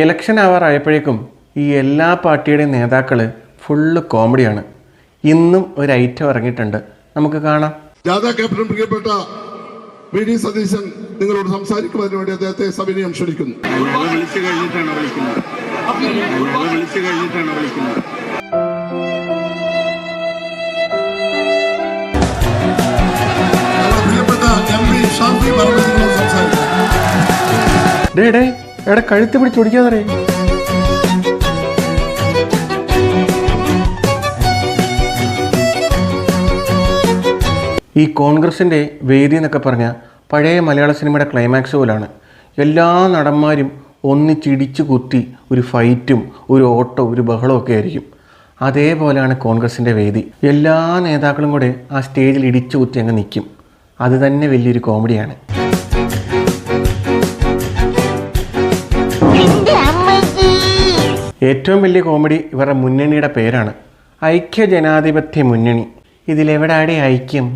Election ആവാറായപ്പോഴേക്കും ഈ എല്ലാ പാർട്ടിയുടെയും നേതാക്കൾ ഫുള്ള് കോമഡിയാണ്. ഇന്നും ഒരു ഐറ്റം ഇറങ്ങിയിട്ടുണ്ട്, നമുക്ക് കാണാം. ജാഥാ ക്യാപ്റ്റൻ പ്രിയപ്പെട്ട വി.ഡി. സതീശൻ നിങ്ങളോട് സംസാരിക്കുന്നതിന് വേണ്ടി അദ്ദേഹത്തെ സവിനയം ക്ഷണിക്കുന്നു. എടാ കഴുത്ത് പിടിച്ച് ഓടിക്കാതെ. ഈ കോൺഗ്രസിൻ്റെ വേദി എന്നൊക്കെ പറഞ്ഞാൽ പഴയ മലയാള സിനിമയുടെ ക്ലൈമാക്സ് പോലാണ്. എല്ലാ നടന്മാരും ഒന്നിച്ചിടിച്ചു കുത്തി ഒരു ഫൈറ്റും ഒരു ഓട്ടോ ഒരു ബഹളമൊക്കെ ആയിരിക്കും. അതേപോലെയാണ് കോൺഗ്രസിൻ്റെ വേദി. എല്ലാ നേതാക്കളും കൂടെ ആ സ്റ്റേജിൽ ഇടിച്ചു കുത്തി അങ്ങ് നിൽക്കും. അത് തന്നെ വലിയൊരു കോമഡിയാണ്. ഏറ്റവും വലിയ കോമഡി ഇവരുടെ മുന്നണിയുടെ പേരാണ്, ഐക്യ ജനാധിപത്യ മുന്നണി. ഇതിലെവിടാടെ ഐക്യം?